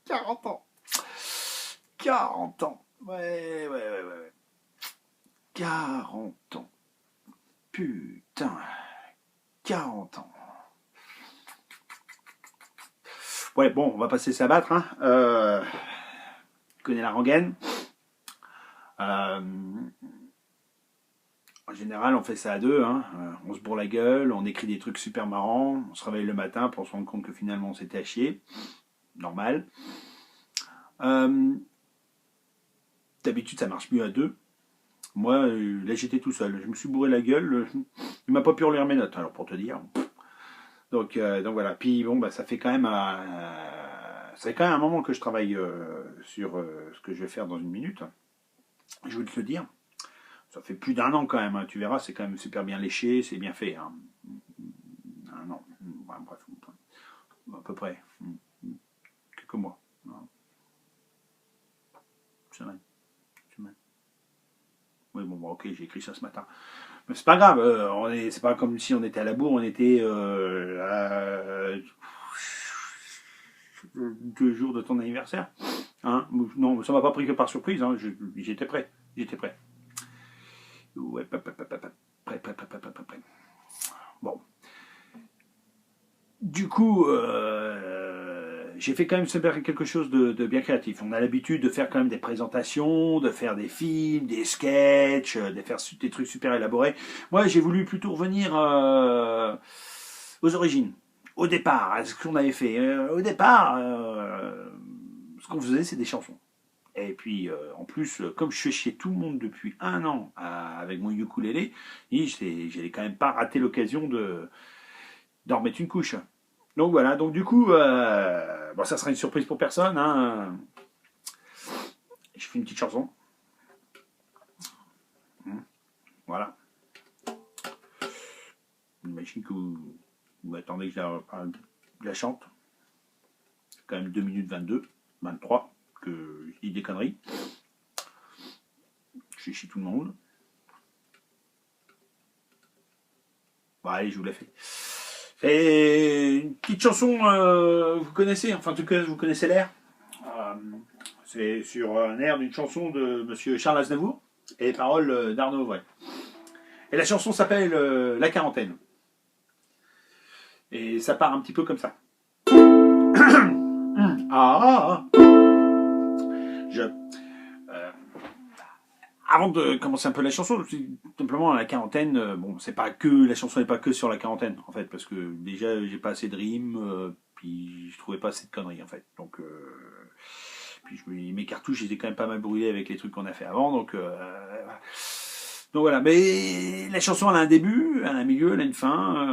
40 ans. 40 ans. Ouais. 40 ans. Putain. 40 ans. Ouais, bon, on va pas se laisser abattre. Hein. Tu connais la rengaine. En général, on fait ça à deux. Hein. On se bourre la gueule, on écrit des trucs super marrants, on se réveille le matin pour se rendre compte que finalement on s'était à chier. Normal. D'habitude, ça marche mieux à deux. Moi, là, j'étais tout seul. Je me suis bourré la gueule. Il m'a pas pu relire mes notes, alors pour te dire. Donc voilà. Puis bon, bah, ça fait quand même un moment que je travaille sur ce que je vais faire dans une minute. Je veux te le dire. Ça fait plus d'1 an quand même. Hein. Tu verras, c'est quand même super bien léché, c'est bien fait. Hein. 1 an. Ouais, bref, à peu près. Quelques mois. Semaine. Oui, bon, ok, j'ai écrit ça ce matin. Mais c'est pas grave, c'est pas comme si on était à la bourre, on était à 2 jours de ton anniversaire. Hein. Non, ça m'a pas pris que par surprise, hein. J'étais prêt. Ouais, prêt. Bon. Du coup, j'ai fait quand même quelque chose de bien créatif. On a l'habitude de faire quand même des présentations, de faire des films, des sketchs, de faire des trucs super élaborés. Moi, j'ai voulu plutôt revenir aux origines, au départ, à ce qu'on avait fait. Au départ, ce qu'on faisait, c'est des chansons. Et puis, en plus, comme je fais chier tout le monde depuis 1 an avec mon ukulélé, j'allais quand même pas rater l'occasion d'en remettre une couche. Donc voilà, donc du coup, bon, ça sera une surprise pour personne. Hein. Je fais une petite chanson. Voilà. J'imagine que vous attendez que je la chante. C'est quand même 2 minutes 22, 23, que je dis des conneries. Je chie tout le monde. Bon, allez, je vous la fais. C'est une petite chanson, vous connaissez, enfin en tout cas vous connaissez l'air. C'est sur un air d'une chanson de Monsieur Charles Aznavour et les paroles d'Arnaud Auvray. Et la chanson s'appelle La Quarantaine. Et ça part un petit peu comme ça. Avant de commencer un peu la chanson, simplement la quarantaine, bon, c'est pas que la chanson n'est pas que sur la quarantaine en fait, parce que déjà j'ai pas assez de rimes, puis je trouvais pas assez de conneries en fait. Donc puis mes cartouches étaient quand même pas mal brûlées avec les trucs qu'on a fait avant, donc voilà. Mais la chanson elle a un début, elle a un milieu, elle a une fin.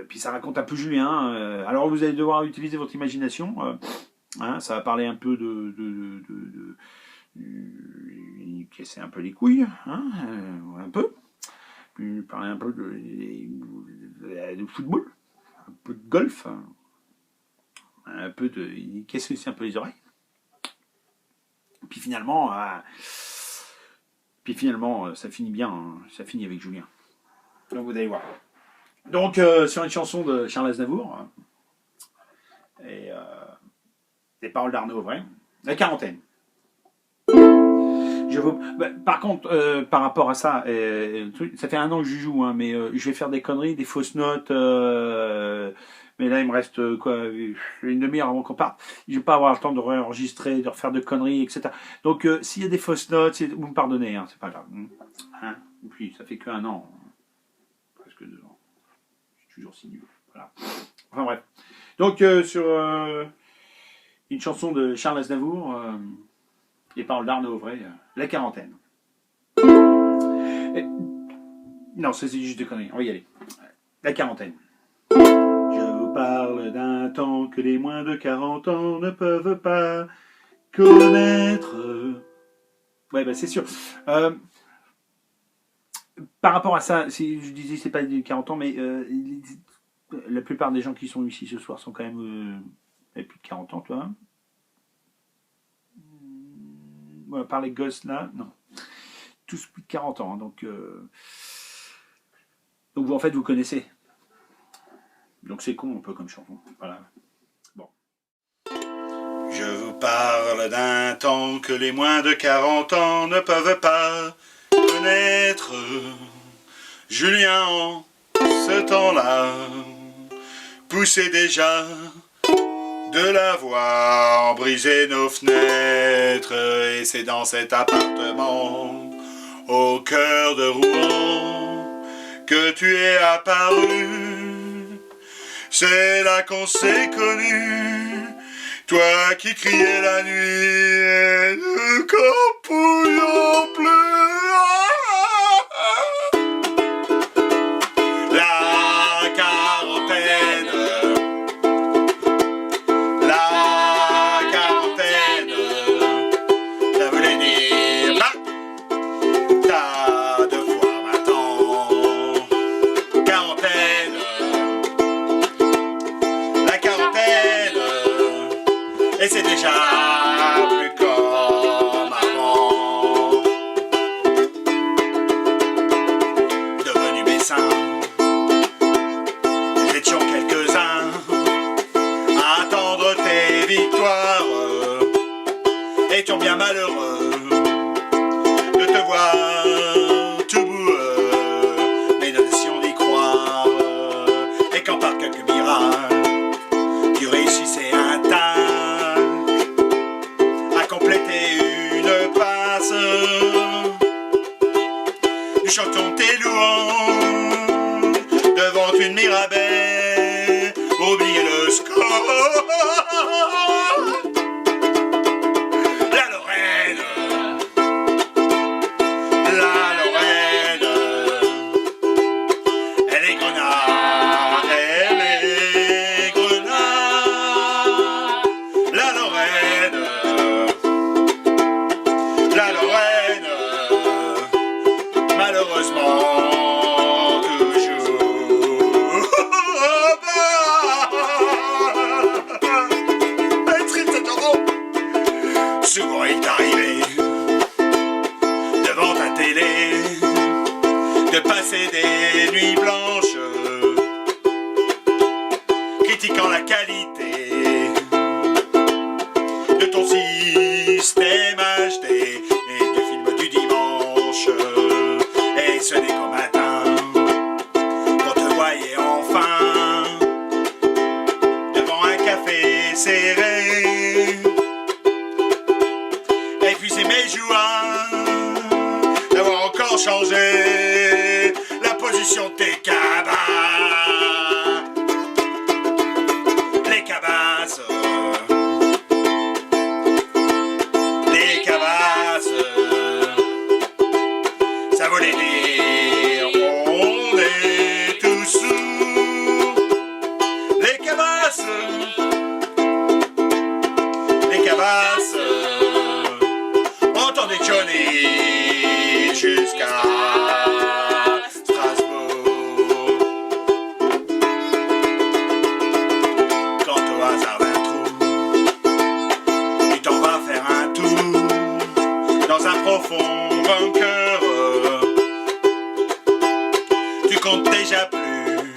Puis ça raconte un peu Julien. Alors vous allez devoir utiliser votre imagination. Hein, ça va parler un peu il cassait un peu les couilles, hein, un peu. Puis il parlait un peu de football, un peu de golf, un peu de. Il cassait aussi un peu les oreilles. Puis finalement, ça finit bien, hein, ça finit avec Julien. Donc vous allez voir. Donc sur une chanson de Charles Aznavour et des paroles d'Arnaud Auvray, La Quarantaine. Par contre, par rapport à ça, ça fait 1 an que je joue, hein, mais je vais faire des conneries, des fausses notes. Mais là, il me reste une demi-heure avant qu'on parte. Je vais pas avoir le temps de réenregistrer, de refaire de conneries, etc. Donc, s'il y a des fausses notes, vous me pardonnez, hein, c'est pas grave. Hein. Et puis, ça fait que 1 an, presque 2 ans. Je suis toujours si nul. Voilà. Enfin bref. Donc, sur une chanson de Charles Aznavour. Les paroles d'Arnaud Auvray, La Quarantaine. Non, c'est juste des conneries, on va y aller. La Quarantaine. Je vous parle d'un temps que les moins de 40 ans ne peuvent pas connaître. Ouais, bah c'est sûr. Par rapport à ça, si je disais c'est pas des 40 ans, mais la plupart des gens qui sont ici ce soir sont quand même plus de 40 ans, toi. Voilà, par les gosses là, non. Tous plus de 40 ans. Hein, donc vous, en fait, vous connaissez. Donc c'est con un peu comme chanson. Voilà. Bon. d'un temps que les moins de 40 ans ne peuvent pas connaître. Julien, en ce temps-là, poussait déjà de la voix en briser nos fenêtres. Et c'est dans cet appartement, au cœur de Rouen, que tu es apparu. C'est là qu'on s'est connus, toi qui criais la nuit et ne pouvions plus. La quarantaine, ça voulait dire t'as 2 fois 20 ans. Quarantaine, la quarantaine, et c'est déjà plus comme avant. Devenu messin, nous étions quelques-uns à attendre tes victoires. Étions bien malheureux de te voir tout bout, mais nous essayons d'y croire. Et quand par quelques miracles tu réussissais intact à compléter une passe, nous chantons tes louanges devant une Mirabelle, oubliez le score. La Lorraine, elle est grenade, elle est grenade. La Lorraine, malheureusement toujours. Souvent il t'arrivait devant ta télé de passer des nuits blanches critiquant la qualité de ton système HD et du film du dimanche. Et ce n'est qu'au matin qu'on te voyait enfin devant un café serré. Et puis c'est mes joies d'avoir encore changé la position de tes cabas. Les cabasses, ça voulait dire on est tous sourds. Les cabasses, entendez Johnny jusqu'à Strasbourg. Quand au hasard d'un trou, tu t'en vas faire un tour dans un profond bunker. Tu comptes déjà plus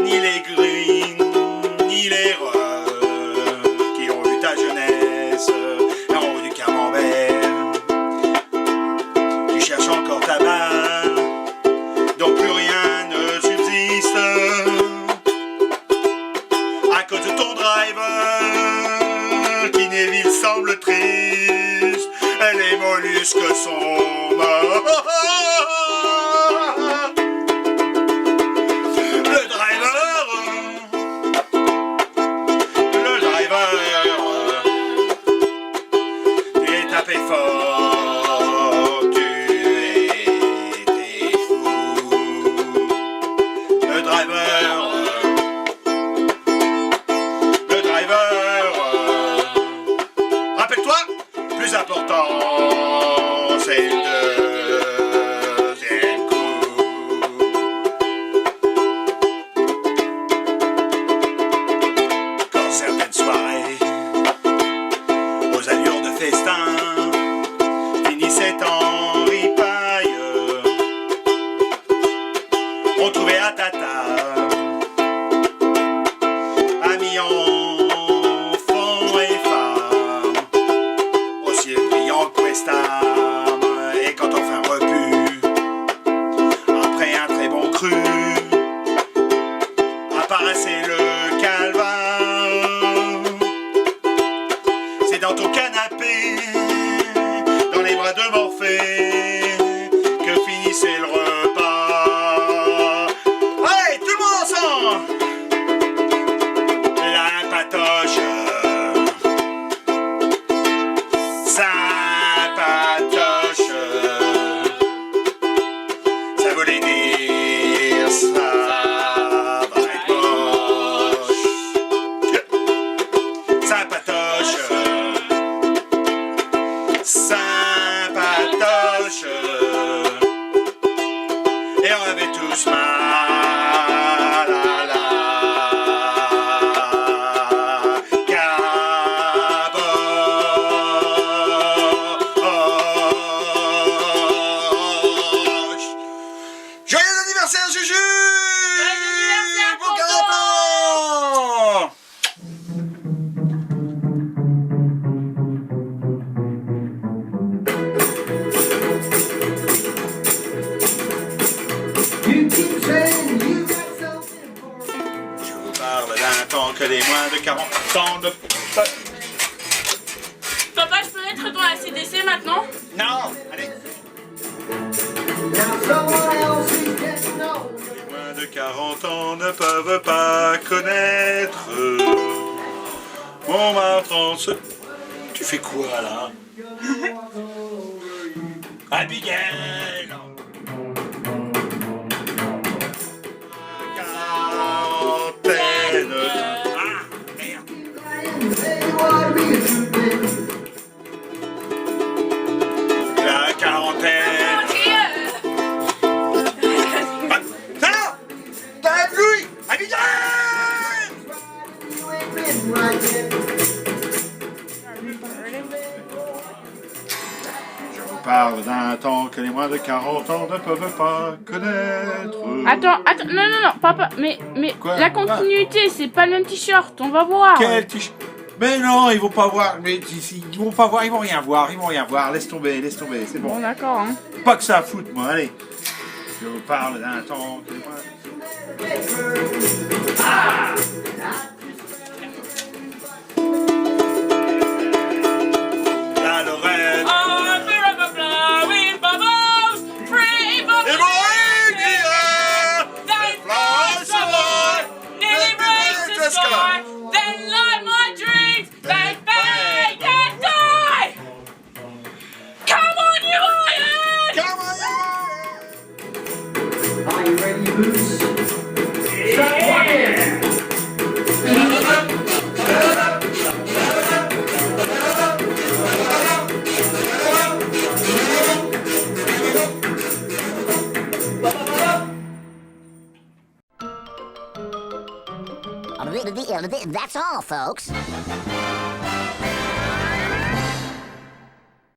ni les greens, ni les rois qui ont vu ta jeunesse en haut du camembert. Tu cherches encore ta balle, dont plus rien ne subsiste à cause de ton driver qui Neville semble triste. Les mollusques sont morts. Le driver, tu es tapé fort, tu étais fou. Le driver, rappelle-toi, plus important, c'est le que les moins de 40 ans ne peuvent... Papa, je peux être dans la CDC maintenant? Non, allez. Les moins de 40 ans ne peuvent pas connaître Montmartre. Tu fais quoi là? Abigail! Quarantaine. Ah, merde. La quarantaine. Ah, ça! T'as lui! Abigail! Je vous parle d'un temps que les moins de 40 ans ne peuvent pas connaître. Attends, non, papa, mais Quoi? la continuité, c'est pas le même t-shirt, on va voir. Quel t-shirt? Mais non, ils vont pas voir. Mais ils vont pas voir, ils vont rien voir, Laisse tomber, c'est bon. Bon, d'accord, hein. Pas que ça à foutre, moi, allez. Je vous parle d'un temps que les moins... La Lorraine. Et bon, Are you ready, Boots? Start walking! That's all, folks.